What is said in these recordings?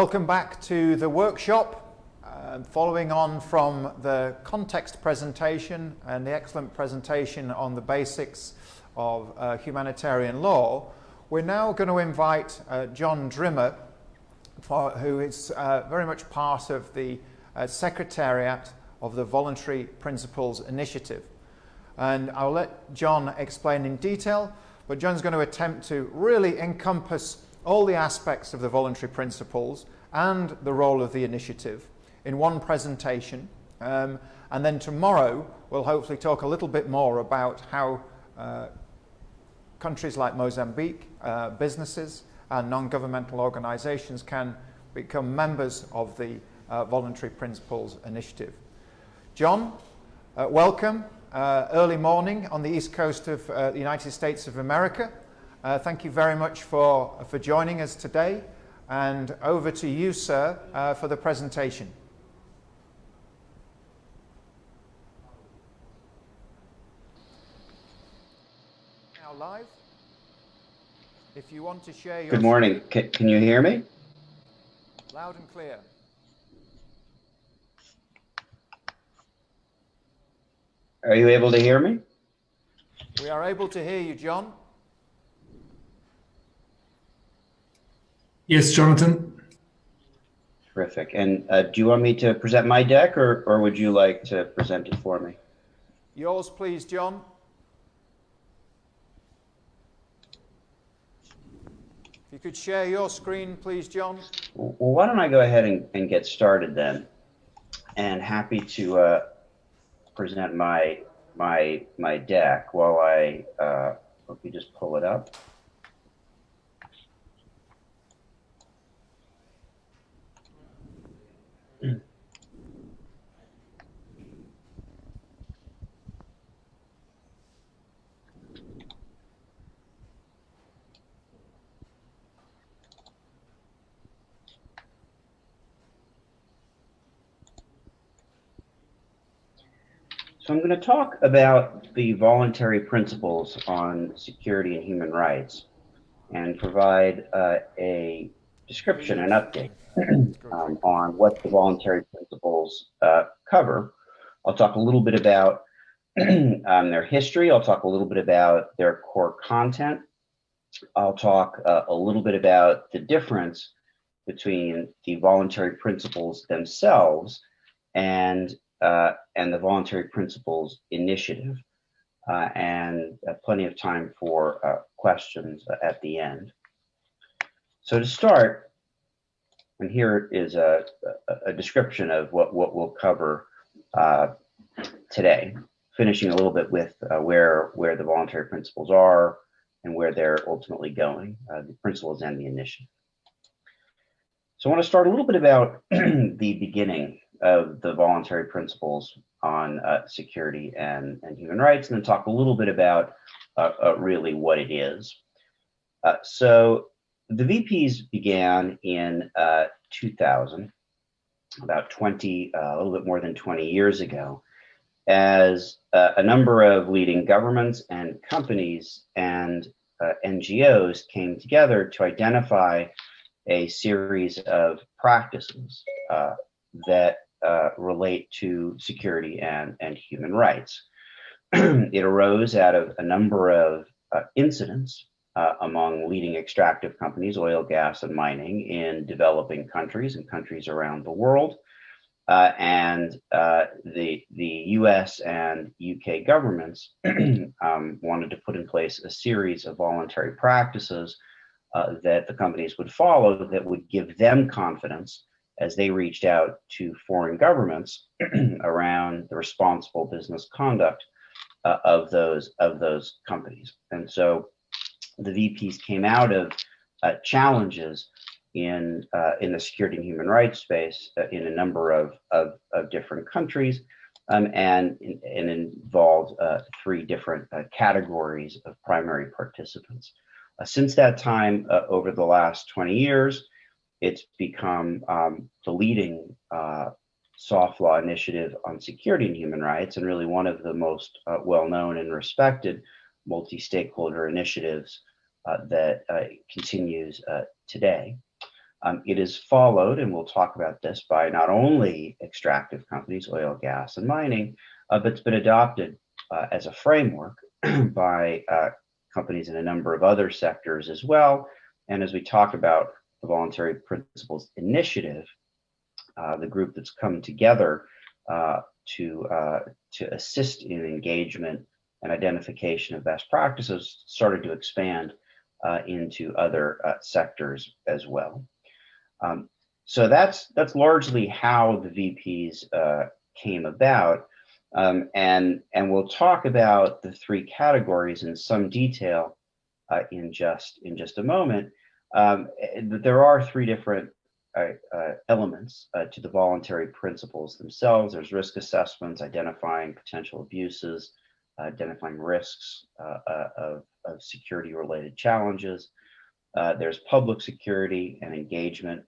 Welcome back to the workshop. Following on from the context presentation and the excellent presentation on the basics of humanitarian law, we're now going to invite John Drimmer, who is very much part of the Secretariat of the Voluntary Principles Initiative. And I'll let John explain in detail, but John's going to attempt to really encompass all the aspects of the voluntary principles and the role of the initiative in one presentation. And then tomorrow we'll hopefully talk a little bit more about how countries like Mozambique, businesses and non-governmental organizations can become members of the Voluntary Principles Initiative. John, welcome. Early morning on the east coast of the United States of America. Thank you very much for joining us today, and over to you, sir, for the presentation. Now live. If you want to share your... Good morning. Can you hear me? Loud and clear. Are you able to hear me? We are able to hear you, John. Yes, Jonathan. Terrific. And do you want me to present my deck, or would you like to present it for me? Yours, please, John. If you could share your screen, please, John. Well, why don't I go ahead and get started then? And happy to present my deck while I let me just pull it up. So I'm going to talk about the voluntary principles on security and human rights and provide a description, an update on what the voluntary principles cover. I'll talk a little bit about their history. I'll talk a little bit about their core content. I'll talk a little bit about the difference between the voluntary principles themselves and the Voluntary Principles Initiative, and plenty of time for questions at the end. So to start, and here is a description of what we'll cover today, finishing a little bit with where the voluntary principles are and where they're ultimately going, the principles and the initiative. So I want to start a little bit about the beginning of the voluntary principles on security and human rights, and then talk a little bit about really what it is. So the VPs began in 2000, about a little bit more than 20 years ago, as a number of leading governments and companies and NGOs came together to identify a series of practices that relate to security and human rights. It arose out of a number of incidents among leading extractive companies, oil, gas, and mining in developing countries and countries around the world. And the US and UK governments wanted to put in place a series of voluntary practices that the companies would follow that would give them confidence as they reached out to foreign governments around the responsible business conduct of those companies. And so the VPs came out of challenges in the security and human rights space in a number of different countries, and involved three different categories of primary participants. Since that time, over the last 20 years, it's become the leading soft law initiative on security and human rights, and really one of the most well-known and respected multi-stakeholder initiatives that continues today. It is followed, and we'll talk about this, by not only extractive companies, oil, gas, and mining, but it's been adopted as a framework by companies in a number of other sectors as well. And as we talk about the Voluntary Principles Initiative, the group that's come together to assist in engagement and identification of best practices started to expand into other sectors as well. So that's largely how the VPs came about, and we'll talk about the three categories in some detail in just a moment. There are three different elements to the voluntary principles themselves. There's risk assessments, identifying potential abuses, identifying risks of security-related challenges. There's public security and engagement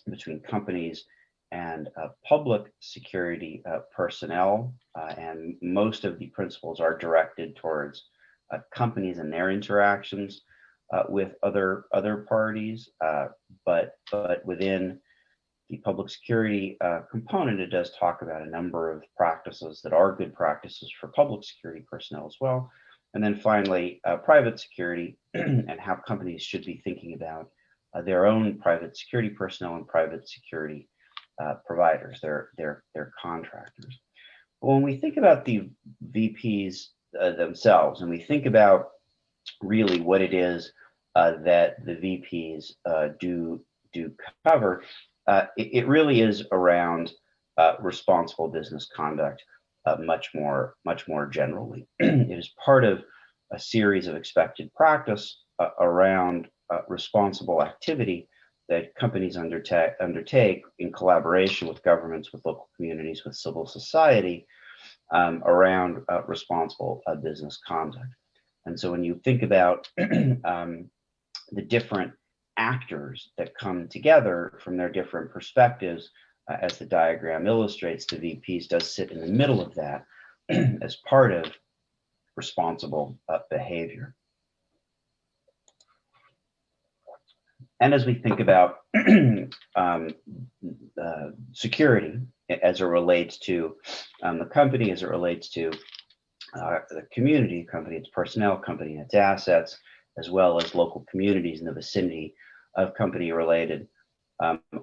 between companies and public security personnel, and most of the principles are directed towards companies and their interactions with other parties, but within the public security component, it does talk about a number of practices that are good practices for public security personnel as well. And then finally, private security and how companies should be thinking about their own private security personnel and private security providers, their contractors. But when we think about the VPs themselves, and we think about really what it is that the VPs do cover, it really is around responsible business conduct much more generally. It is part of a series of expected practice around responsible activity that companies undertake in collaboration with governments, with local communities, with civil society around responsible business conduct. And so when you think about the different actors that come together from their different perspectives, as the diagram illustrates, the VPs does sit in the middle of that as part of responsible behavior. And as we think about security as it relates to the company, as it relates to the community, company, its personnel, company, its assets, as well as local communities in the vicinity of company-related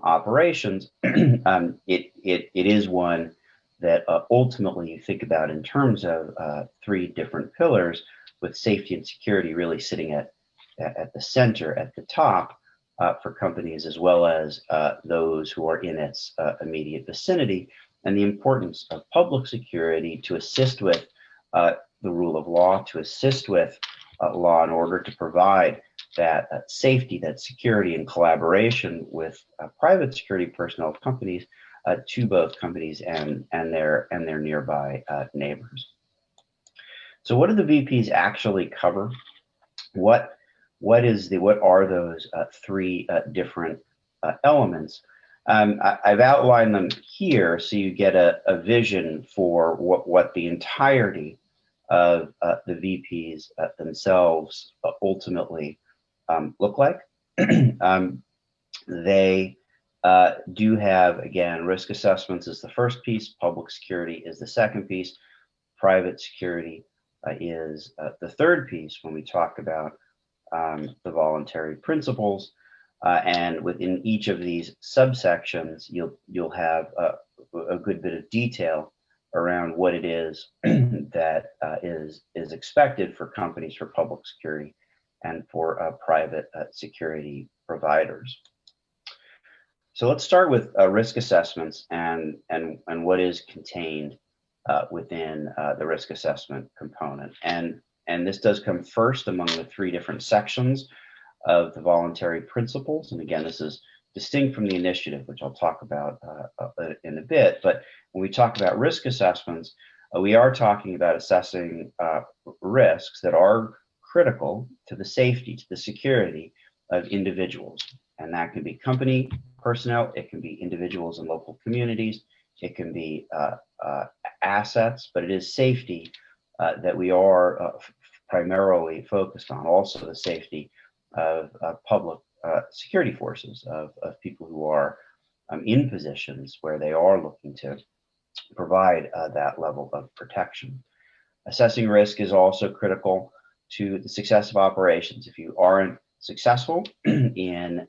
operations, it is one that ultimately you think about in terms of three different pillars, with safety and security really sitting at the center, at the top, for companies, as well as those who are in its immediate vicinity, and the importance of public security to assist with the rule of law, to assist with law and order, to provide that safety, that security, and collaboration with private security personnel of companies to both companies and their nearby neighbors. So what do the VPs actually cover? What are those three different elements? I've outlined them here so you get a vision for what the entirety of the VPs themselves ultimately look like. They do have, again, risk assessments is the first piece, public security is the second piece, private security is the third piece when we talk about the voluntary principles, and within each of these subsections, you'll have a good bit of detail around what it is that is expected for companies, for public security, and for private security providers. So let's start with risk assessments and what is contained within the risk assessment component. And this does come first among the three different sections of the voluntary principles. And again, this is distinct from the initiative, which I'll talk about in a bit. But when we talk about risk assessments, we are talking about assessing risks that are critical to the safety, to the security of individuals. And that can be company personnel, it can be individuals in local communities, it can be assets, but it is safety that we are primarily focused on, also the safety of public security forces, of people who are in positions where they are looking to provide that level of protection. Assessing risk is also critical to the success of operations. If you aren't successful in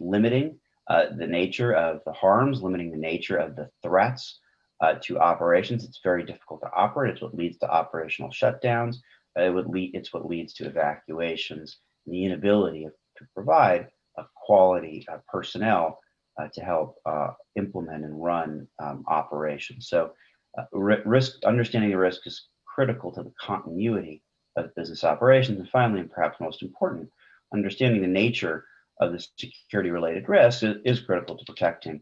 limiting the nature of the harms, limiting the nature of the threats to operations, it's very difficult to operate. It's what leads to operational shutdowns. It's what leads to evacuations, and the inability to provide quality personnel to help implement and run operations. So understanding the risk is critical to the continuity of business operations. And finally, and perhaps most important, understanding the nature of the security-related risk is critical to protecting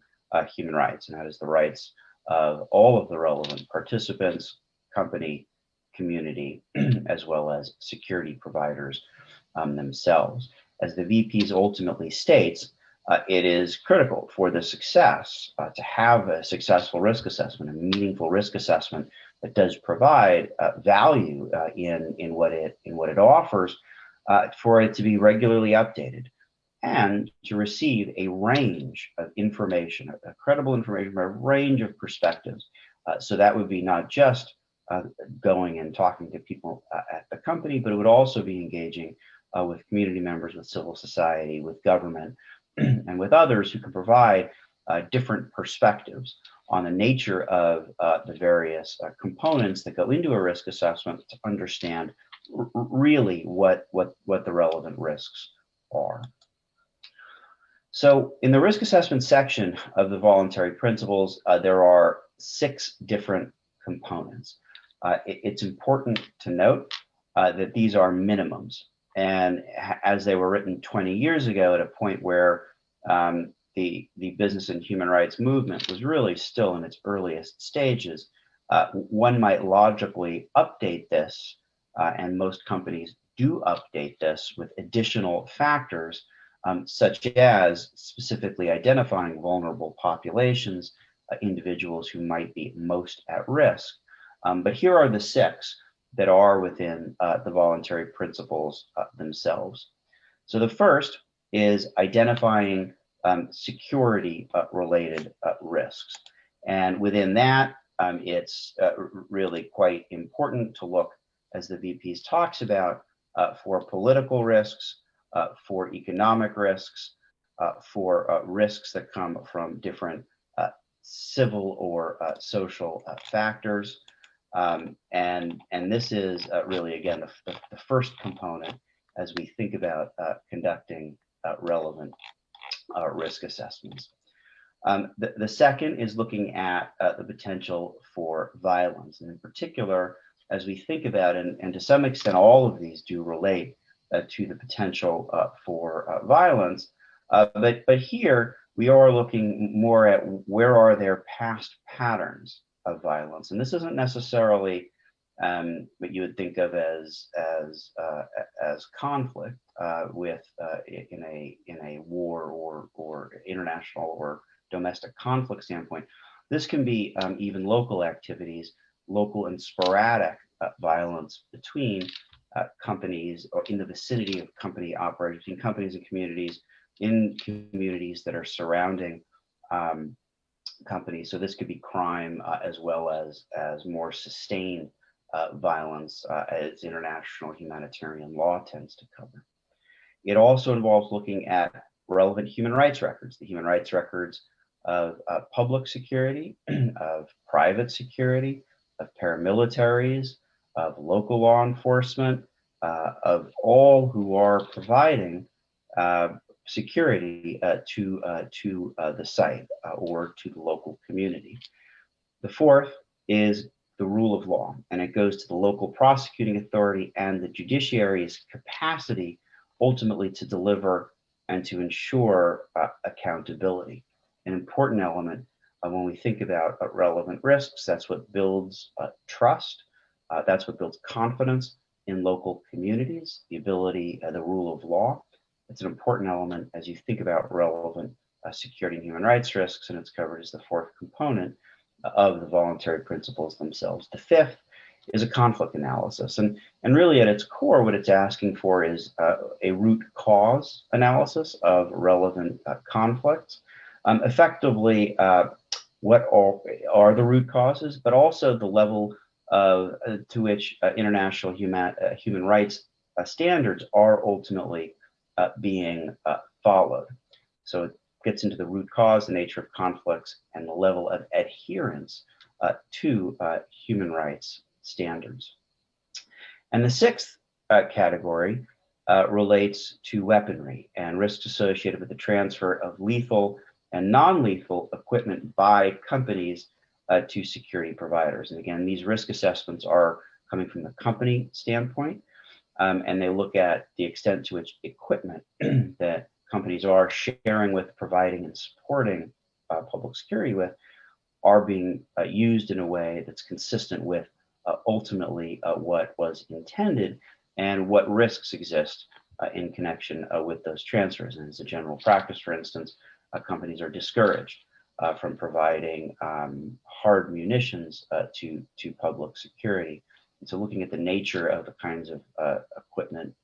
human rights, and that is the rights of all of the relevant participants, company, community, as well as security providers themselves. As the VPs ultimately states, it is critical for the success to have a successful risk assessment, a meaningful risk assessment that does provide value in what it offers, for it to be regularly updated and to receive a range of information, a credible information from a range of perspectives. So that would be not just going and talking to people at the company, but it would also be engaging with community members, with civil society, with government, and with others who can provide different perspectives on the nature of the various components that go into a risk assessment to understand really what the relevant risks are. So in the risk assessment section of the voluntary principles, there are 6 different components. It's important to note that these are minimums. And as they were written 20 years ago, at a point where the business and human rights movement was really still in its earliest stages, one might logically update this, and most companies do update this with additional factors, such as specifically identifying vulnerable populations, individuals who might be most at risk. But here are the 6 that are within the voluntary principles themselves. So the first is identifying security related risks. And within that, it's really quite important to look, as the VPs talks about, for political risks, for economic risks, for risks that come from different civil or social factors. And this is really, again, the first component as we think about conducting relevant risk assessments. The second is looking at the potential for violence. And in particular, as we think about, and to some extent, all of these do relate to the potential for violence. But here we are looking more at where are there past patterns of violence. And this isn't necessarily what you would think of as conflict in a war or international or domestic conflict standpoint. This can be even local activities, local and sporadic violence between companies or in the vicinity of company operators, between companies and communities, in communities that are surrounding companies. So this could be crime as well as more sustained violence, as international humanitarian law tends to cover. It also involves looking at relevant human rights records, the human rights records of public security, of private security, of paramilitaries, of local law enforcement, of all who are providing security to the site or to the local community. The fourth is the rule of law, and it goes to the local prosecuting authority and the judiciary's capacity ultimately to deliver and to ensure accountability. An important element when we think about relevant risks, that's what builds trust, that's what builds confidence in local communities, the ability, the rule of law. It's an important element as you think about relevant security and human rights risks, and it's covered as the fourth component of the voluntary principles themselves. The fifth is a conflict analysis. And really at its core, what it's asking for is a root cause analysis of relevant conflicts. Effectively, what are the root causes, but also the level of to which international human rights standards are ultimately being followed. So it gets into the root cause, the nature of conflicts, and the level of adherence to human rights standards. And the sixth category relates to weaponry and risks associated with the transfer of lethal and non-lethal equipment by companies to security providers. And again, these risk assessments are coming from the company standpoint, and they look at the extent to which equipment that companies are sharing with, providing, and supporting public security with are being used in a way that's consistent with ultimately what was intended and what risks exist in connection with those transfers. And as a general practice, for instance, companies are discouraged from providing hard munitions to public security. And so looking at the nature of the kinds of equipment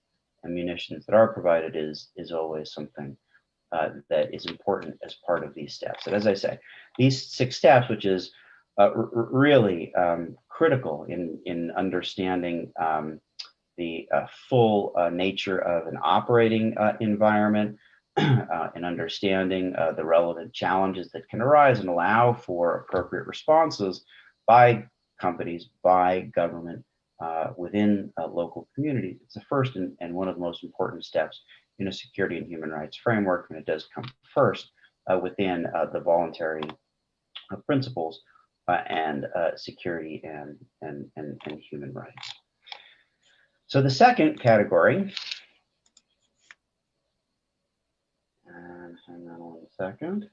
and munitions that are provided is always something that is important as part of these steps. And as I say, these 6 steps, which is really critical in understanding the full nature of an operating environment, and understanding the relevant challenges that can arise and allow for appropriate responses by companies, by government, within local communities. It's the first and one of the most important steps in a security and human rights framework, and it does come first within the voluntary principles and security and human rights. So the second category, and hang on 1 second,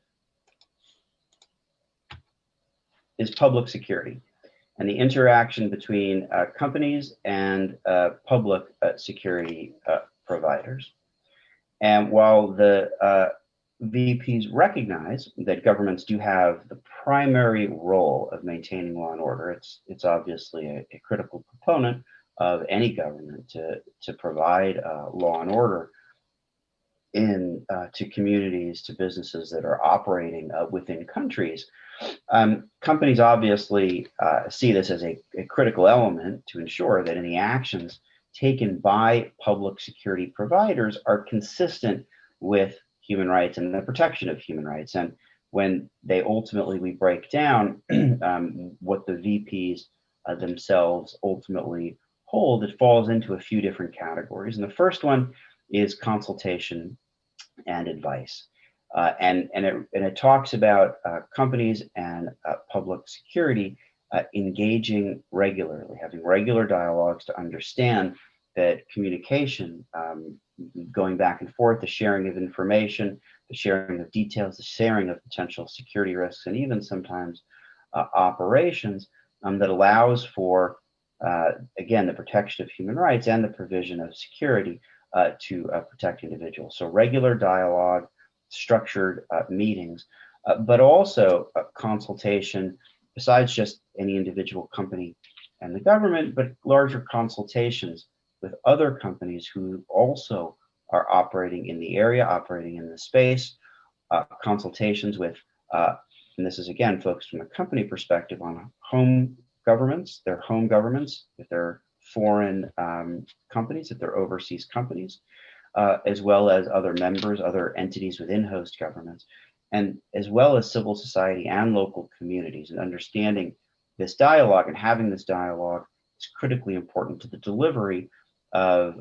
is public security and the interaction between companies and public security providers. And while the VPs recognize that governments do have the primary role of maintaining law and order, it's obviously a critical component of any government to provide law and order in to communities, to businesses that are operating within countries. Companies obviously see this as a critical element to ensure that any actions taken by public security providers are consistent with human rights and the protection of human rights. And when we break down what the VPs themselves ultimately hold, it falls into a few different categories. And the first one is consultation and advice. And it talks about companies and public security engaging regularly, having regular dialogues to understand that communication, going back and forth, the sharing of information, the sharing of details, the sharing of potential security risks, and even sometimes operations that allows for, again, the protection of human rights and the provision of security to protect individuals. So regular dialogue, structured meetings, but also consultation, besides just any individual company and the government, but larger consultations with other companies who also are operating in the area, operating in the space, consultations with, and this is again focused from a company perspective on home governments, their home governments, if they're foreign companies, if they're overseas companies, as well as other members, other entities within host governments, and as well as civil society and local communities. And understanding this dialogue and having this dialogue is critically important to the delivery of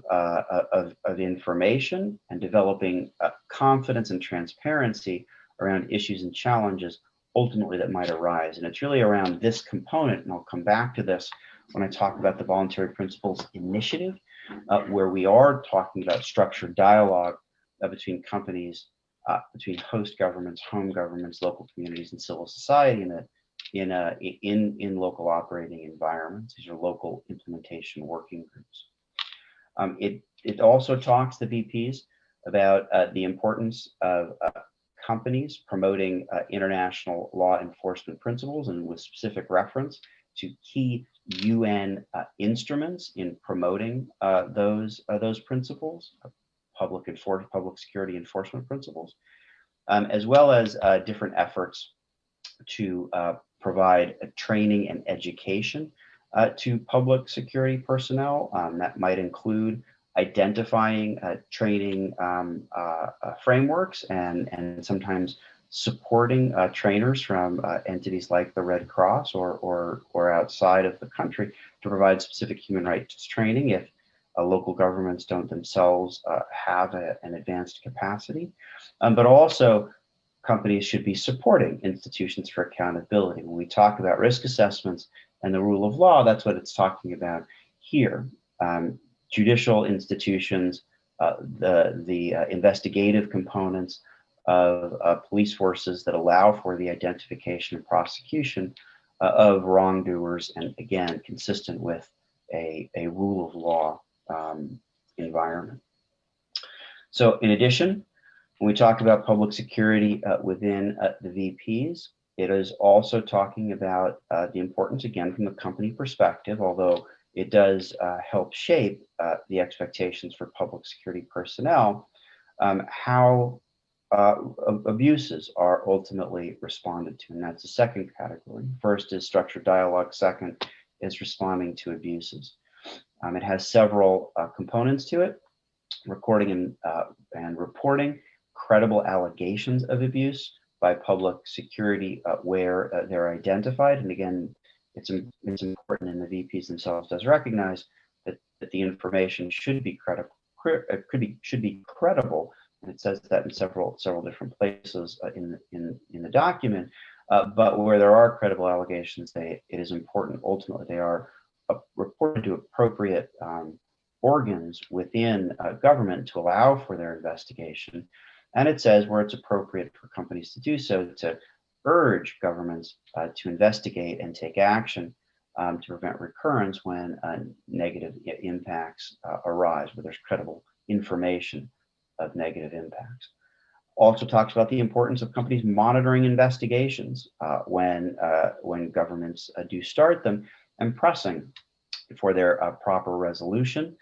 information and developing confidence and transparency around issues and challenges ultimately that might arise. And it's really around this component, and I'll come back to this when I talk about the Voluntary Principles Initiative, where we are talking about structured dialogue between companies, between host governments, home governments, local communities, and civil society in local operating environments. These are local implementation working groups. It also talks, the VPs, about the importance of companies promoting international law enforcement principles, and with specific reference to key UN instruments in promoting those principles, public security enforcement principles, as well as different efforts to provide training and education to public security personnel. That might include identifying training frameworks and sometimes supporting trainers from entities like the Red Cross or outside of the country to provide specific human rights training if local governments don't themselves have an advanced capacity. But also, companies should be supporting institutions for accountability. When we talk about risk assessments and the rule of law, that's what it's talking about here. Judicial institutions, the investigative components of police forces that allow for the identification and prosecution of wrongdoers, and again, consistent with a rule of law environment. So in addition, when we talk about public security within the VPs, it is also talking about the importance, again, from the company perspective, although it does help shape the expectations for public security personnel, how abuses are ultimately responded to. And that's the second category. First is structured dialogue. Second is responding to abuses. It has several components to it: recording and reporting credible allegations of abuse by public security where they're identified. And again, it's important, and the VPs themselves does recognize that the information should be credible. Should be credible, and it says that in several different places in the document. But where there are credible allegations, it is important. Ultimately, they are reported to appropriate organs within government to allow for their investigation. And it says where it's appropriate for companies to do so, to urge governments to investigate and take action to prevent recurrence when negative impacts arise, where there's credible information of negative impacts. Also talks about the importance of companies monitoring investigations when governments do start them, and pressing for their proper resolution.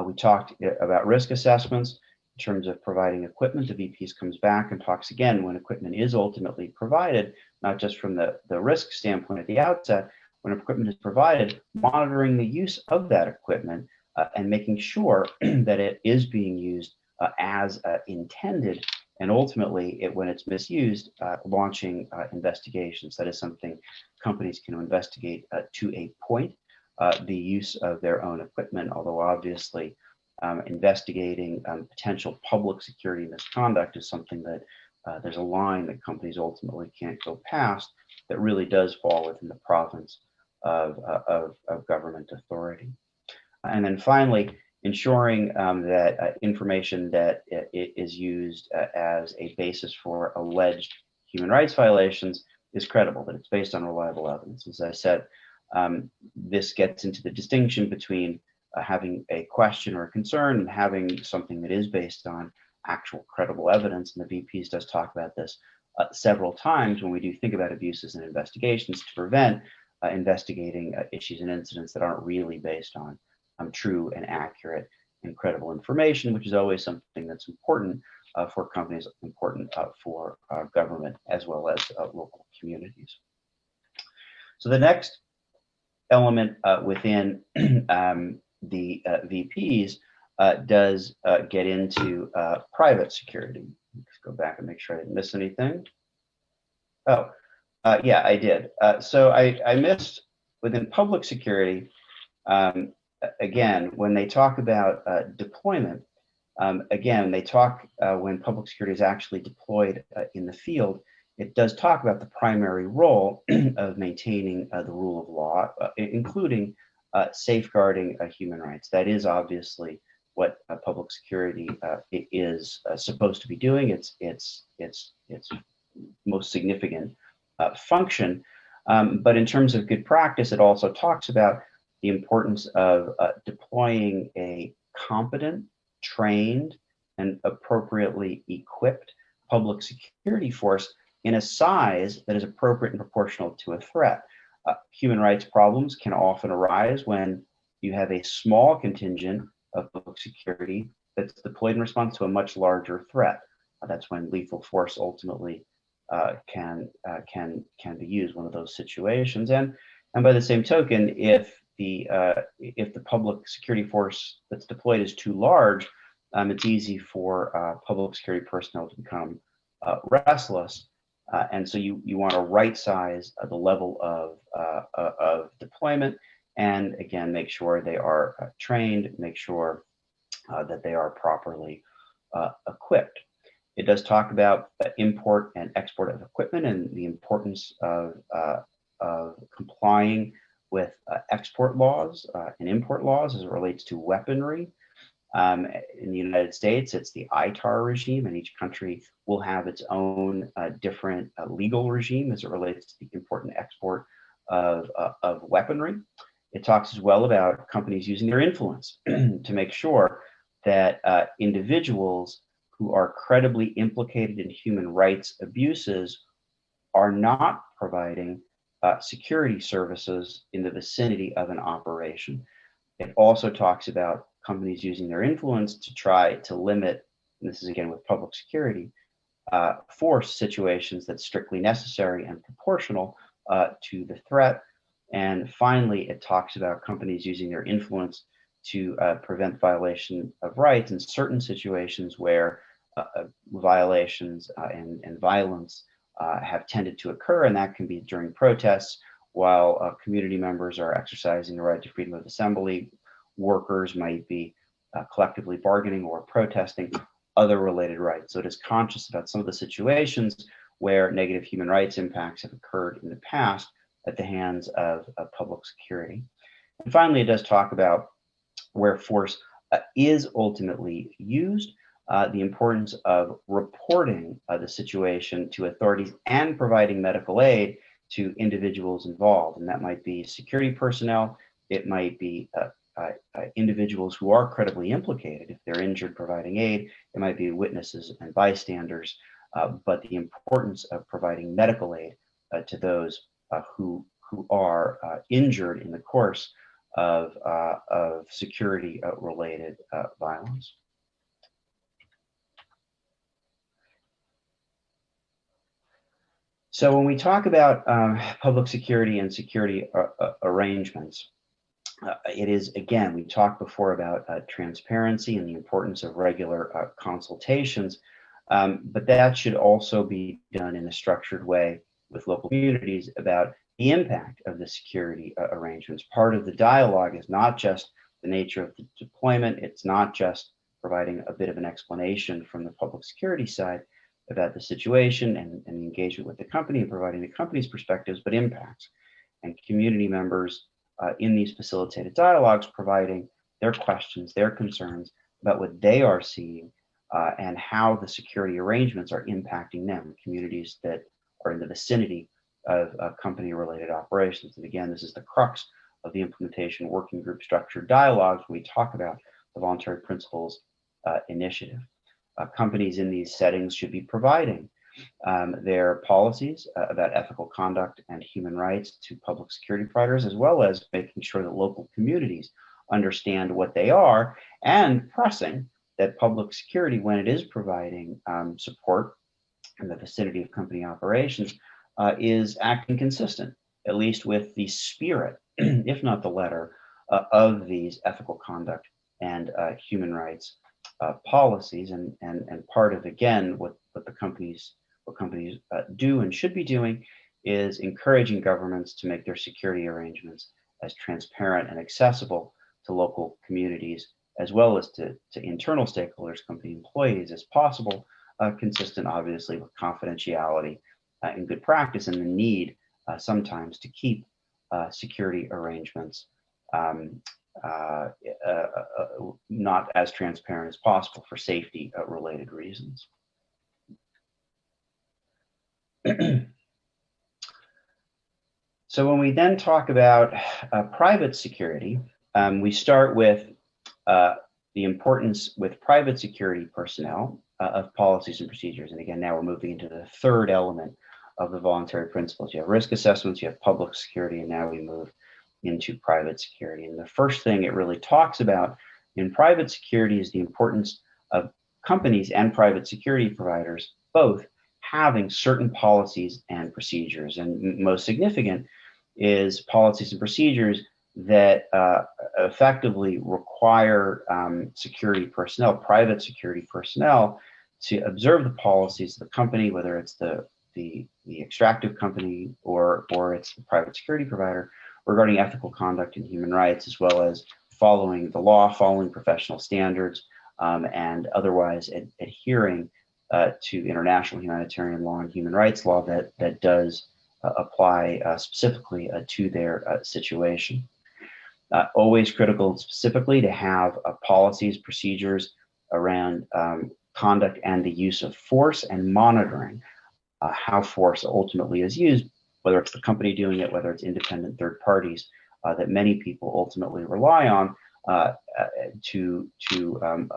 We talked about risk assessments in terms of providing equipment. The VPs comes back and talks again when equipment is ultimately provided, not just from the risk standpoint at the outset. When equipment is provided, monitoring the use of that equipment and making sure that it is being used as intended, and ultimately, when it's misused, launching investigations. That is something companies can investigate to a point, the use of their own equipment, although obviously investigating potential public security misconduct is something that there's a line that companies ultimately can't go past, that really does fall within the province of government authority. And then finally, ensuring that information that is used as a basis for alleged human rights violations is credible, that it's based on reliable evidence. As I said, this gets into the distinction between having a question or a concern and having something that is based on actual credible evidence. And the VPs does talk about this several times when we do think about abuses and investigations, to prevent investigating issues and incidents that aren't really based on true and accurate and credible information, which is always something that's important for companies, important for government, as well as local communities. So the next element within the VPs does get into private security. Let's go back and make sure I didn't miss anything. Oh, yeah, I did. So I missed within public security, again, when they talk about deployment, again, they talk when public security is actually deployed in the field, it does talk about the primary role of maintaining the rule of law, including safeguarding human rights. That is obviously what public security is supposed to be doing. It's most significant function. But in terms of good practice, it also talks about the importance of deploying a competent, trained, and appropriately equipped public security force in a size that is appropriate and proportional to a threat. Human rights problems can often arise when you have a small contingent of public security that's deployed in response to a much larger threat. That's when lethal force ultimately can be used, one of those situations. And by the same token, if the public security force that's deployed is too large, it's easy for public security personnel to become restless. And so you want to right size the level of deployment, and again, make sure they are trained, make sure that they are properly equipped. It does talk about import and export of equipment and the importance of complying with export laws and import laws as it relates to weaponry. In the United States, it's the ITAR regime, and each country will have its own different legal regime as it relates to the import and export of weaponry. It talks as well about companies using their influence to make sure that individuals who are credibly implicated in human rights abuses are not providing security services in the vicinity of an operation. It also talks about companies using their influence to try to limit, and this is again with public security, force situations that's strictly necessary and proportional to the threat. And finally, it talks about companies using their influence to prevent violation of rights in certain situations where violations and violence have tended to occur, and that can be during protests while community members are exercising the right to freedom of assembly. Workers might be collectively bargaining or protesting other related rights. So it is conscious about some of the situations where negative human rights impacts have occurred in the past at the hands of public security. And finally, it does talk about where force is ultimately used, the importance of reporting the situation to authorities and providing medical aid to individuals involved. And that might be security personnel, it might be individuals who are credibly implicated. If they're injured, providing aid, it might be witnesses and bystanders, but the importance of providing medical aid to those who are injured in the course of security related violence. So when we talk about public security and security arrangements, it is, again, we talked before about transparency and the importance of regular consultations, but that should also be done in a structured way with local communities about the impact of the security arrangements. Part of the dialogue is not just the nature of the deployment, it's not just providing a bit of an explanation from the public security side about the situation and the engagement with the company and providing the company's perspectives, but impacts. And community members in these facilitated dialogues providing their questions, their concerns about what they are seeing and how the security arrangements are impacting them, communities that are in the vicinity of company-related operations. And again, this is the crux of the implementation working group structured dialogues when we talk about the Voluntary Principles Initiative. Companies in these settings should be providing their policies about ethical conduct and human rights to public security providers, as well as making sure that local communities understand what they are and pressing that public security, when it is providing support in the vicinity of company operations, is acting consistent, at least with the spirit, if not the letter, of these ethical conduct and human rights policies. And part of, again, what companies do and should be doing is encouraging governments to make their security arrangements as transparent and accessible to local communities, as well as to internal stakeholders, company employees, as possible, consistent, obviously, with confidentiality and good practice, and the need sometimes to keep security arrangements not as transparent as possible for safety related reasons. So when we then talk about private security, we start with the importance with private security personnel of policies and procedures. And again, now we're moving into the third element of the voluntary principles. You have risk assessments, you have public security, and now we move into private security. And the first thing it really talks about in private security is the importance of companies and private security providers both having certain policies and procedures. And most significant is policies and procedures that effectively require security personnel, private security personnel, to observe the policies of the company, whether it's the extractive company or it's the private security provider, regarding ethical conduct and human rights, as well as following the law, following professional standards, and otherwise adhering to international humanitarian law and human rights law that does apply specifically to their situation. Always critical specifically to have policies, procedures around conduct and the use of force and monitoring how force ultimately is used, whether it's the company doing it, whether it's independent third parties that many people ultimately rely on to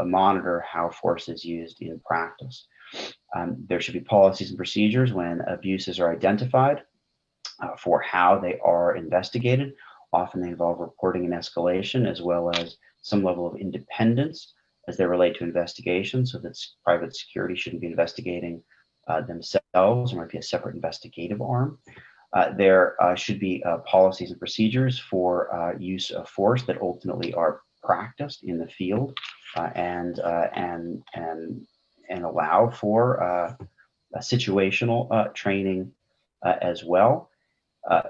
monitor how force is used in practice. There should be policies and procedures when abuses are identified for how they are investigated. Often they involve reporting and escalation, as well as some level of independence as they relate to investigation, so that private security shouldn't be investigating themselves. There might be a separate investigative arm. There should be policies and procedures for use of force that ultimately are practiced in the field and allow for situational training as well.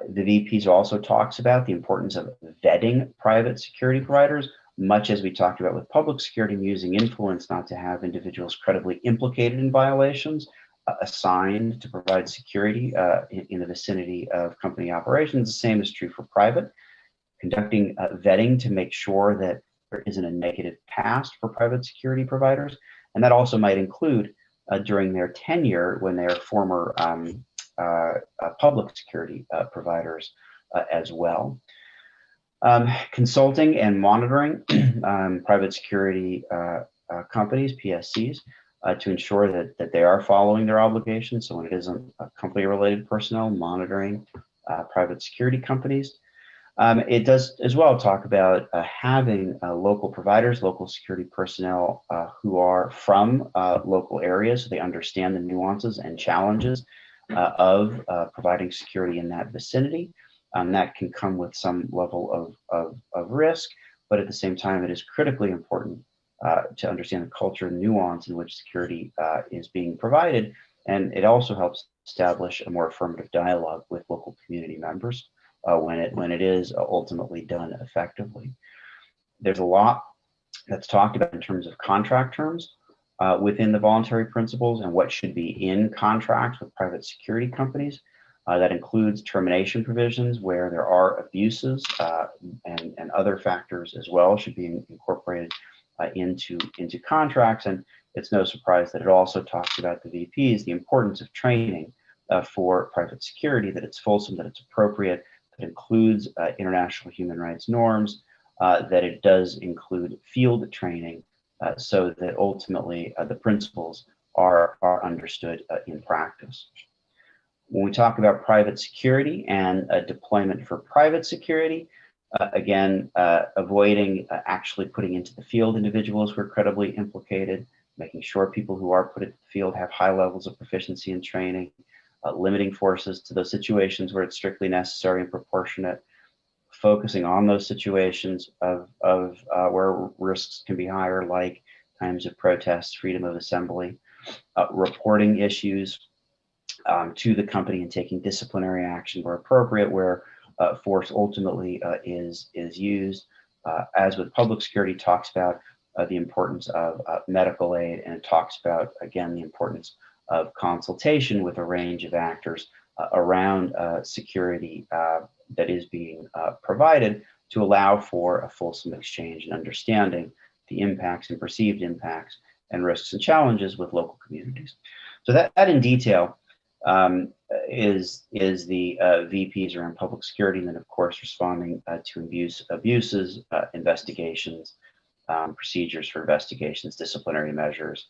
The VPs also talks about the importance of vetting private security providers, much as we talked about with public security, using influence not to have individuals credibly implicated in violations assigned to provide security in the vicinity of company operations. The same is true for private. Conducting vetting to make sure that there isn't a negative past for private security providers. And that also might include during their tenure when they're former public security providers as well. Consulting and monitoring private security companies, PSCs, to ensure that they are following their obligations. So when it isn't company-related personnel, monitoring private security companies. It does as well talk about having local providers, local security personnel who are from local areas, so they understand the nuances and challenges of providing security in that vicinity. That can come with some level of risk, but at the same time, it is critically important to understand the culture and nuance in which security is being provided. And it also helps establish a more affirmative dialogue with local community members when it is ultimately done effectively. There's a lot that's talked about in terms of contract terms within the voluntary principles and what should be in contracts with private security companies. That includes termination provisions where there are abuses and other factors as well should be incorporated into contracts. And it's no surprise that it also talks about the VPs, the importance of training for private security, that it's fulsome, that it's appropriate, that includes international human rights norms, that it does include field training so that ultimately the principles are understood in practice. When we talk about private security and deployment for private security, again, avoiding actually putting into the field individuals who are credibly implicated, making sure people who are put into the field have high levels of proficiency and training, limiting forces to those situations where it's strictly necessary and proportionate, focusing on those situations of where risks can be higher, like times of protests, freedom of assembly, reporting issues to the company and taking disciplinary action where appropriate, where force ultimately is used. As with public security, talks about the importance of medical aid, and it talks about, again, the importance of consultation with a range of actors around security that is being provided to allow for a fulsome exchange and understanding the impacts and perceived impacts and risks and challenges with local communities. So that in detail is the VPs around public security, and then of course responding to abuses, investigations, procedures for investigations, disciplinary measures,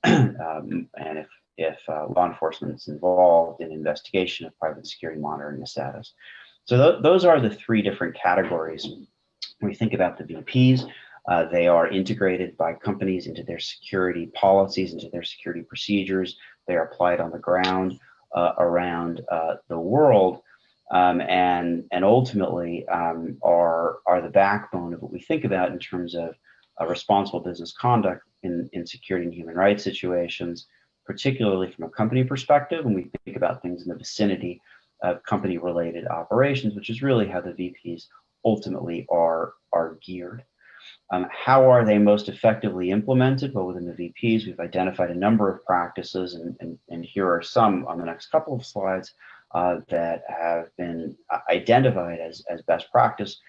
and if law enforcement is involved in investigation of private security monitoring the status. So those are the three different categories. When we think about the VPs, they are integrated by companies into their security policies, into their security procedures. They are applied on the ground around the world, and ultimately are the backbone of what we think about in terms of responsible business conduct in security and human rights situations, particularly from a company perspective. When we think about things in the vicinity of company-related operations, which is really how the VPs ultimately are geared. How are they most effectively implemented? Well, within the VPs, we've identified a number of practices, and here are some on the next couple of slides that have been identified as best practice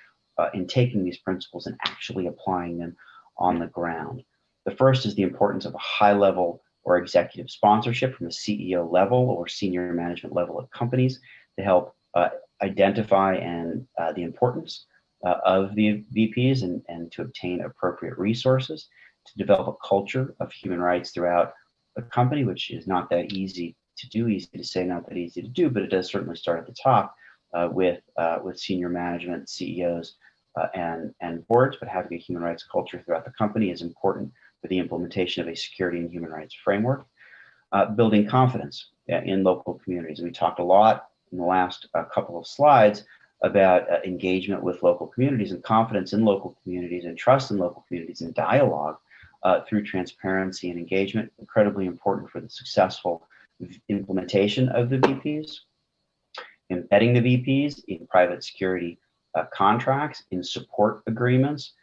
in taking these principles and actually applying them on the ground. The first is the importance of a high level or executive sponsorship from the CEO level or senior management level of companies to help identify and the importance of the VPs and to obtain appropriate resources, to develop a culture of human rights throughout the company, which is not that easy to do, easy to say, not that easy to do, but it does certainly start at the top with senior management, CEOs, and boards. But having a human rights culture throughout the company is important for the implementation of a security and human rights framework. Building confidence in local communities. We talked a lot in the last couple of slides about engagement with local communities and confidence in local communities and trust in local communities and dialogue through transparency and engagement, incredibly important for the successful implementation of the VPs. Embedding the VPs in private security contracts, in support agreements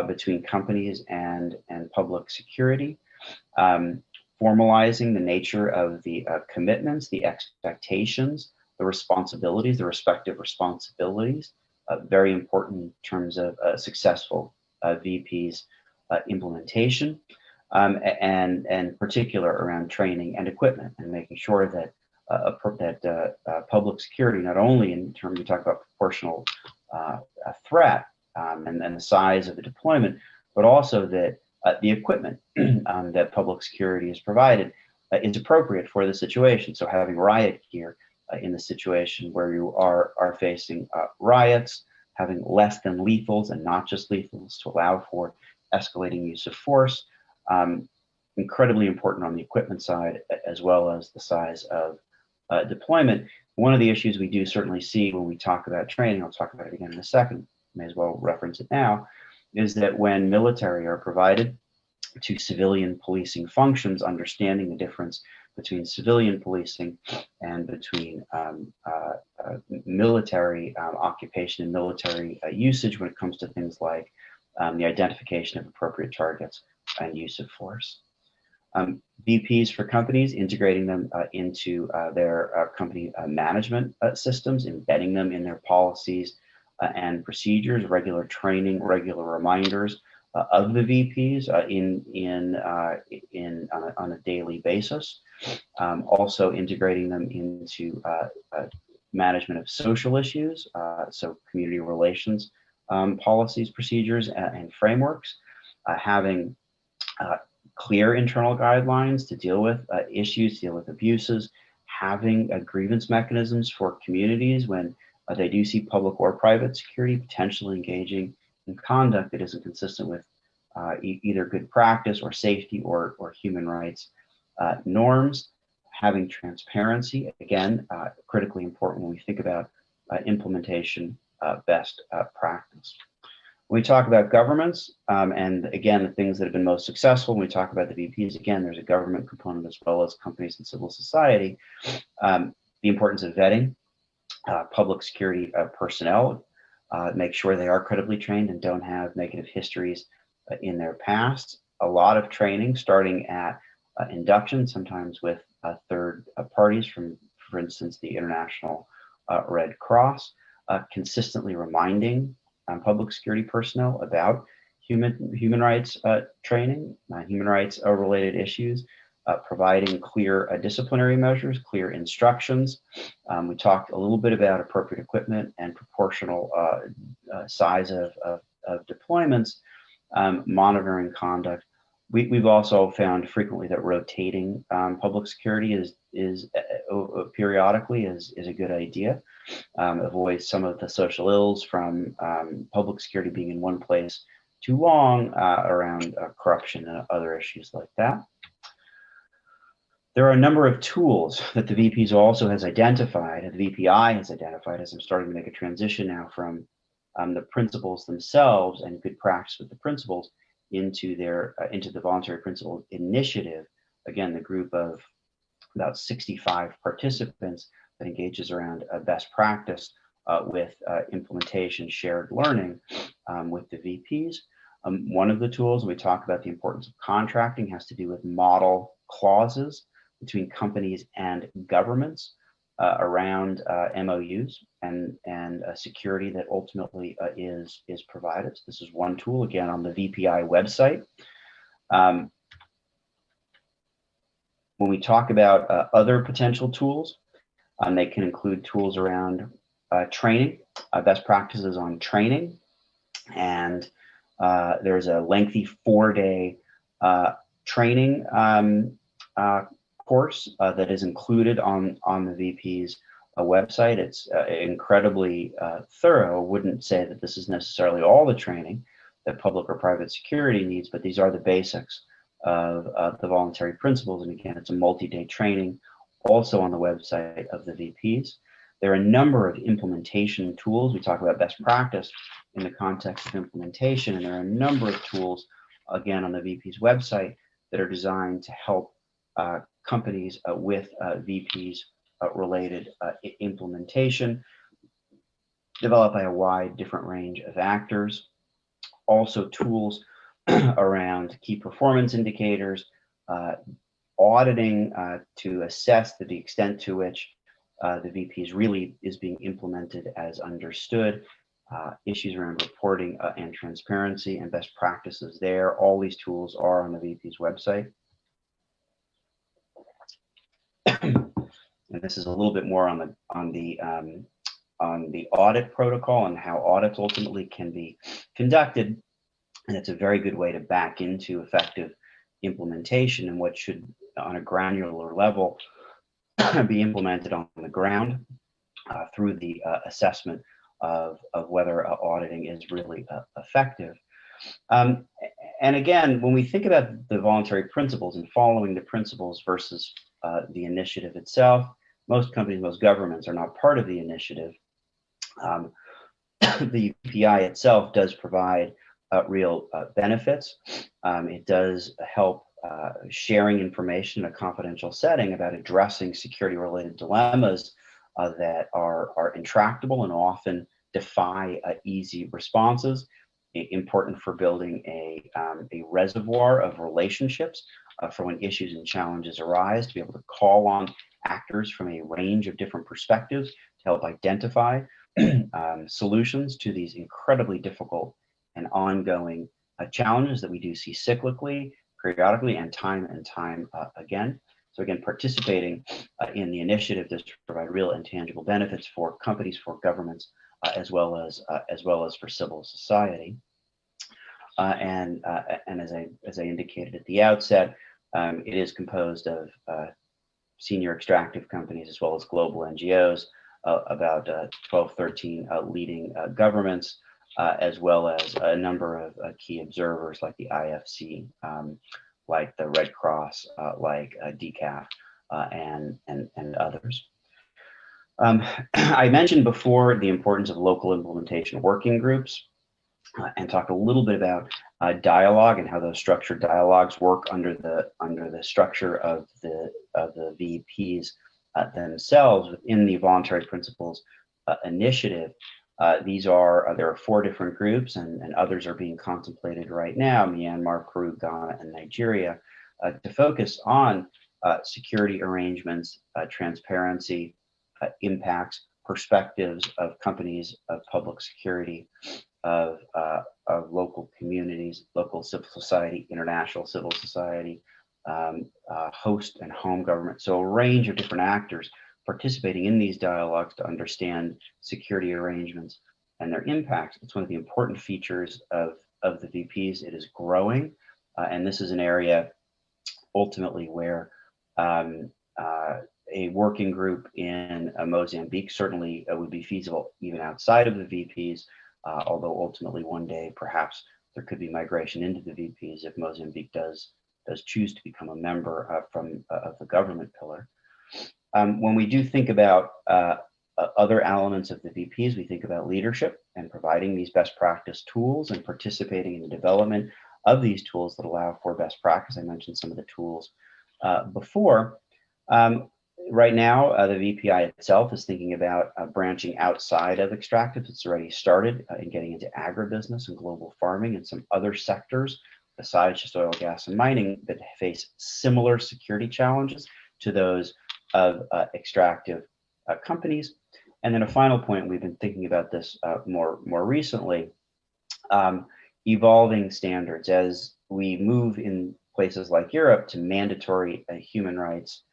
between companies and public security. Formalizing the nature of the commitments, the expectations, the responsibilities, the respective responsibilities, very important in terms of successful VPs implementation, and particular around training and equipment, and making sure that public security, not only in terms we talk about proportional threat and the size of the deployment, but also that the equipment that public security is provided is appropriate for the situation. So having riot gear in the situation where you are facing riots, having less than lethals and not just lethals to allow for escalating use of force, incredibly important on the equipment side, as well as the size of deployment. One of the issues we do certainly see when we talk about training, I'll talk about it again in a second, may as well reference it now, is that when military are provided to civilian policing functions, understanding the difference between civilian policing and between military occupation and military usage when it comes to things like the identification of appropriate targets and use of force. VPs for companies, integrating them into their company management systems, embedding them in their policies and procedures, regular training, regular reminders of the VPs on a daily basis. Also integrating them into management of social issues, so community relations policies, procedures, and frameworks. Having clear internal guidelines to deal with issues, deal with abuses, having grievance mechanisms for communities when they do see public or private security potentially engaging in conduct that isn't consistent with either good practice or safety or human rights norms. Having transparency, again, critically important when we think about implementation best practice. When we talk about governments, and again, the things that have been most successful, when we talk about the VPs, again, there's a government component as well as companies and civil society. The importance of vetting public security personnel, make sure they are credibly trained and don't have negative histories in their past. A lot of training starting at induction, sometimes with third parties from, for instance, the International Red Cross, consistently reminding public security personnel about human rights training, human rights related issues, providing clear disciplinary measures, clear instructions. We talked a little bit about appropriate equipment and proportional size of deployments, monitoring conduct We've also found frequently that rotating public security is periodically is a good idea. Avoids some of the social ills from public security being in one place too long around corruption and other issues like that. There are a number of tools that the VPs also has identified, and the VPI has identified, as I'm starting to make a transition now from the principles themselves and good practice with the principles into the voluntary principles initiative. Again, the group of about 65 participants that engages around best practice with implementation, shared learning with the VPs. One of the tools, when we talk about the importance of contracting, has to do with model clauses between companies and governments around MOUs and security that ultimately is provided. So this is one tool, again, on the VPI website. When we talk about other potential tools, they can include tools around training, best practices on training, and there's a lengthy 4-day training course that is included on the VP's website. It's incredibly thorough. Wouldn't say that this is necessarily all the training that public or private security needs, but these are the basics of the voluntary principles. And again, it's a multi-day training also on the website of the VPs. There are a number of implementation tools. We talk about best practice in the context of implementation, and there are a number of tools, again, on the VP's website that are designed to help companies with VPs related implementation, developed by a wide different range of actors. Also tools around key performance indicators, auditing to assess the extent to which the VPs really is being implemented as understood, issues around reporting and transparency and best practices there. All these tools are on the VP's website. And this is a little bit more on the audit protocol and how audits ultimately can be conducted. And it's a very good way to back into effective implementation and what should, on a granular level, be implemented on the ground through the assessment of whether auditing is really effective. And again, when we think about the voluntary principles and following the principles versus the initiative itself, most companies, most governments are not part of the initiative. The UPI itself does provide real benefits. It does help sharing information in a confidential setting about addressing security-related dilemmas that are intractable and often defy easy responses. Important for building a reservoir of relationships for when issues and challenges arise, to be able to call on actors from a range of different perspectives to help identify solutions to these incredibly difficult and ongoing challenges that we do see cyclically, periodically, and time again. So again, participating in the initiative does provide real and tangible benefits for companies, for governments, as well as for civil society. And as I indicated at the outset, it is composed of senior extractive companies as well as global NGOs, about 12, 13 leading governments, as well as a number of key observers like the IFC, like the Red Cross, like DCAF, and others. I mentioned before the importance of local implementation working groups, and talked a little bit about dialogue and how those structured dialogues work under the structure of the VPs themselves within the voluntary principles initiative. There are 4 different groups, and others are being contemplated right now: Myanmar, Peru, Ghana, and Nigeria, to focus on security arrangements, transparency, impacts, perspectives of companies, of public security, of local communities, local civil society, international civil society, host and home government. So a range of different actors participating in these dialogues to understand security arrangements and their impacts. It's one of the important features of the VPs. It is growing. And this is an area ultimately where a working group in Mozambique certainly would be feasible even outside of the VPs, although ultimately one day perhaps there could be migration into the VPs if Mozambique does choose to become a member of the government pillar. When we do think about other elements of the VPs, we think about leadership and providing these best practice tools and participating in the development of these tools that allow for best practice. I mentioned some of the tools before. Right now, the VPI itself is thinking about branching outside of extractives. It's already started in getting into agribusiness and global farming and some other sectors besides just oil, gas, and mining that face similar security challenges to those of extractive companies. And then a final point, we've been thinking about this more recently, evolving standards as we move in places like Europe to mandatory human rights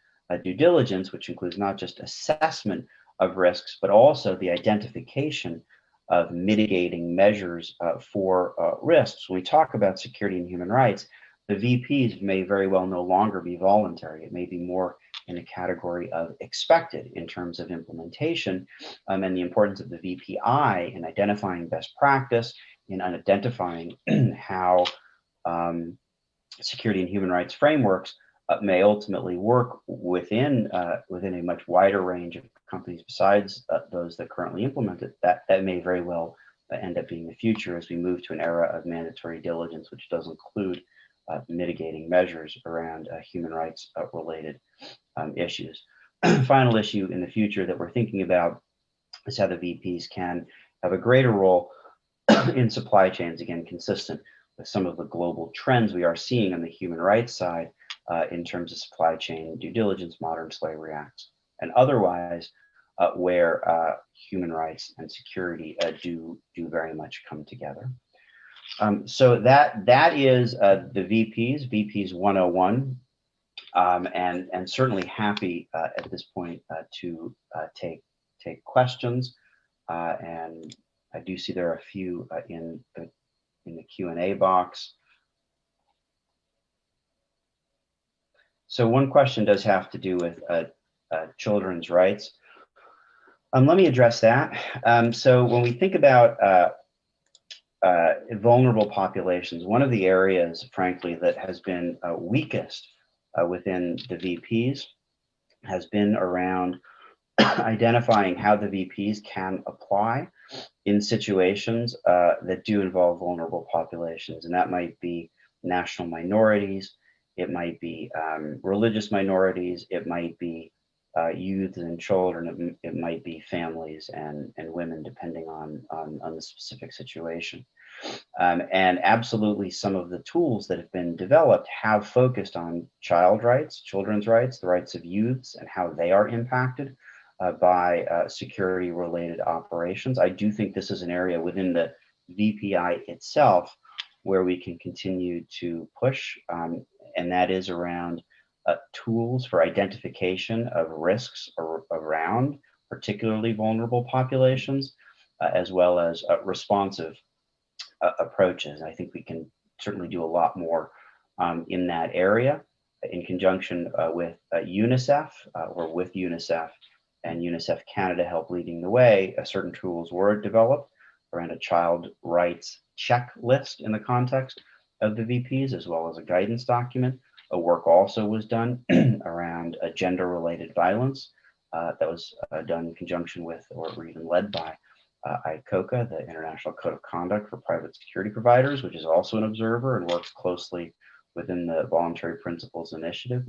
due diligence, which includes not just assessment of risks, but also the identification of mitigating measures for risks. When we talk about security and human rights, the VPs may very well no longer be voluntary. It may be more in a category of expected in terms of implementation, and the importance of the VPI in identifying best practice, in identifying how security and human rights frameworks may ultimately work within a much wider range of companies besides those that currently implement it. That may very well end up being the future as we move to an era of mandatory diligence, which does include mitigating measures around human rights related issues. Final issue in the future that we're thinking about is how the VPs can have a greater role in supply chains, again, consistent with some of the global trends we are seeing on the human rights side in terms of supply chain due diligence, modern slavery acts, and otherwise where human rights and security do very much come together. So that is the VPs 101, and certainly happy at this point to take questions. And I do see there are a few in the Q&A box. So one question does have to do with children's rights. Let me address that. So when we think about vulnerable populations, one of the areas, frankly, that has been weakest within the VPs has been around identifying how the VPs can apply in situations that do involve vulnerable populations. And that might be national minorities, it might be religious minorities, it might be youth and children, it might be families and women, depending on the specific situation. And absolutely some of the tools that have been developed have focused on child rights, children's rights, the rights of youths, and how they are impacted by security related operations. I do think this is an area within the VPI itself where we can continue to push, and that is around tools for identification of risks around particularly vulnerable populations, as well as responsive approaches. I think we can certainly do a lot more in that area in conjunction with UNICEF. We're with UNICEF, and UNICEF Canada helped leading the way. Certain tools were developed around a child rights checklist in the context of the VPs, as well as a guidance document. Work also was done around gender-related violence that was done in conjunction with or even led by ICOCA, the International Code of Conduct for Private Security Providers, which is also an observer and works closely within the Voluntary Principles Initiative.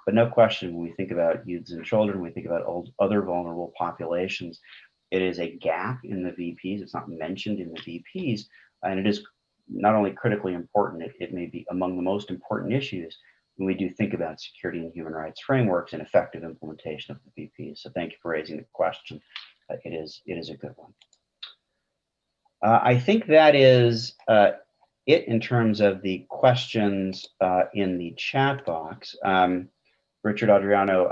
But no question, when we think about youths and children, we think about other vulnerable populations, it is a gap in the VPs. It's not mentioned in the VPs, and it is not only critically important, it may be among the most important issues when we do think about security and human rights frameworks and effective implementation of the VPs. So thank you for raising the question. It is a good one. I think that is it in terms of the questions in the chat box. Richard, Adriano,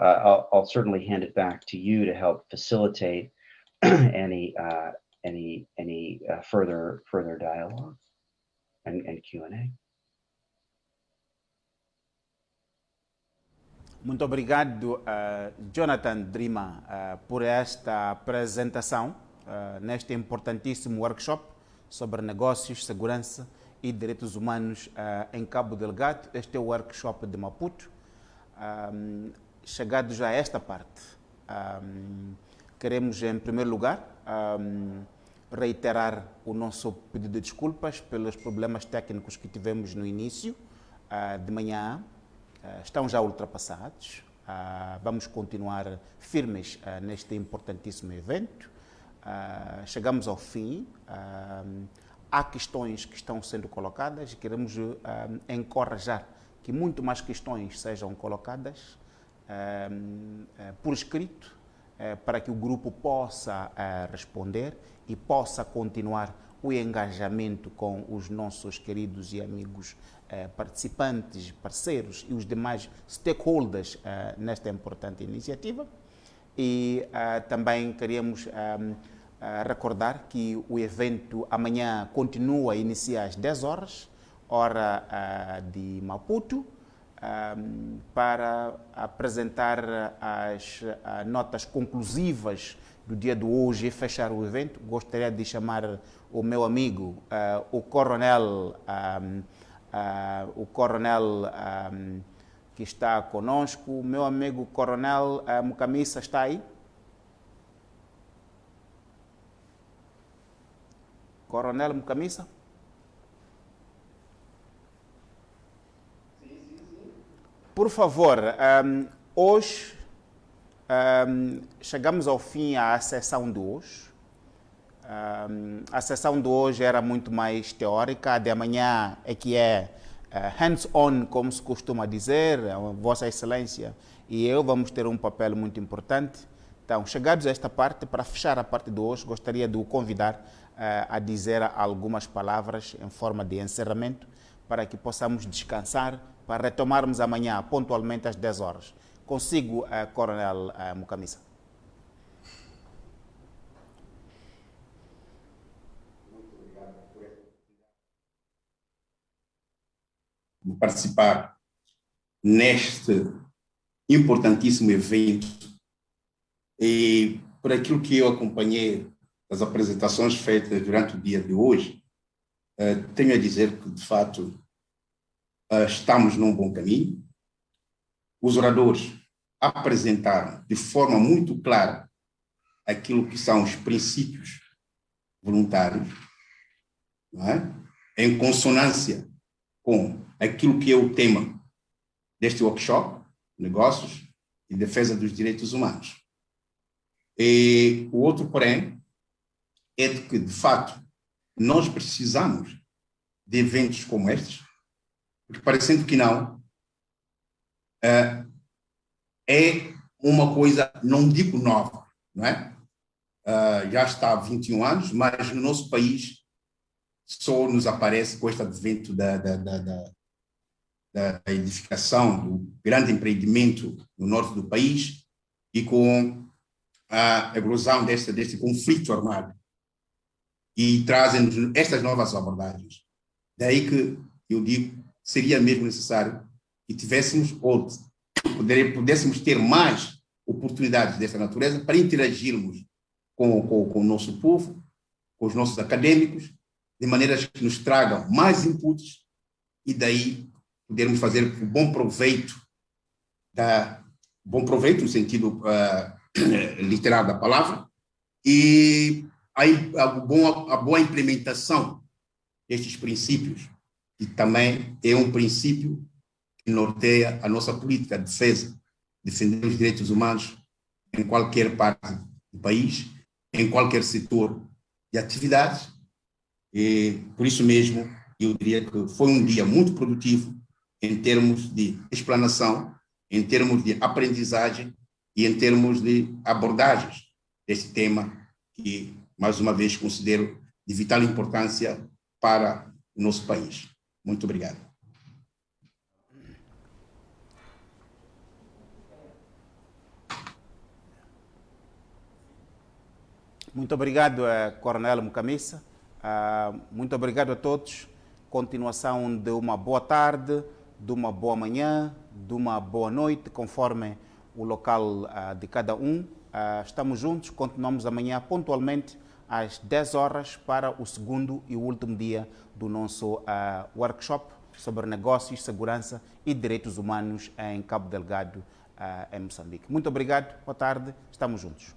I'll certainly hand it back to you to help facilitate any further dialogue and Q&A. Muito obrigado, Jonathan Drima, por esta apresentação neste importantíssimo workshop sobre negócios, segurança e direitos humanos em Cabo Delgado. Este é o workshop de Maputo. Chegados a esta parte, queremos, em primeiro lugar, reiterar o nosso pedido de desculpas pelos problemas técnicos que tivemos no início de manhã. Estão já ultrapassados. Vamos continuar firmes neste importantíssimo evento. Chegamos ao fim. Há questões que estão sendo colocadas e queremos encorajar que muito mais questões sejam colocadas por escrito para que o grupo possa responder e possa continuar o engajamento com os nossos queridos e amigos participantes, parceiros e os demais stakeholders nesta importante iniciativa. E também queríamos recordar que o evento amanhã continua a iniciar às 10 horas, hora de Maputo, para apresentar as notas conclusivas do dia de hoje e fechar o evento. Gostaria de chamar o meu amigo, o coronel que está conosco. Meu amigo coronel Mukamisa está aí? Coronel Mukamisa? Por favor, hoje chegamos ao fim à sessão de hoje. A sessão de hoje era muito mais teórica, a de amanhã é que é hands-on, como se costuma dizer. Vossa Excelência e eu vamos ter um papel muito importante. Então, chegados a esta parte, para fechar a parte de hoje, gostaria de o convidar a dizer algumas palavras em forma de encerramento para que possamos descansar, para retomarmos amanhã pontualmente às 10 horas. Consigo, Coronel Mukamisa. De participar neste importantíssimo evento e por aquilo que eu acompanhei as apresentações feitas durante o dia de hoje, tenho a dizer que, de fato, estamos num bom caminho. Os oradores apresentaram de forma muito clara aquilo que são os princípios voluntários, não é? Em consonância com aquilo que é o tema deste workshop, negócios e defesa dos direitos humanos. E o outro, porém, é de que, de fato, nós precisamos de eventos como estes, porque, parecendo que não, é uma coisa, não digo nova, não é? Já está há 21 anos, mas no nosso país só nos aparece com este advento da edificação do grande empreendimento no norte do país e com a eclosão deste conflito armado. E trazem estas novas abordagens. Daí que eu digo, seria mesmo necessário que tivéssemos ou pudéssemos ter mais oportunidades dessa natureza para interagirmos com o nosso povo, com os nossos acadêmicos, de maneiras que nos tragam mais inputs e daí podermos fazer um bom proveito no sentido literal da palavra e a boa implementação destes princípios, que também é um princípio que norteia a nossa política de defesa, defender os direitos humanos em qualquer parte do país, em qualquer setor de atividades. E, por isso mesmo, eu diria que foi um dia muito produtivo em termos de explanação, em termos de aprendizagem e em termos de abordagens desse tema que, mais uma vez, considero de vital importância para o nosso país. Muito obrigado. Muito obrigado, Coronel Mukamisa. Muito obrigado a todos. Continuação de uma boa tarde de uma boa manhã, de uma boa noite, conforme o local de cada um. Estamos juntos, continuamos amanhã pontualmente às 10 horas para o segundo e último dia do nosso workshop sobre negócios, segurança e direitos humanos em Cabo Delgado, em Moçambique. Muito obrigado, boa tarde, estamos juntos.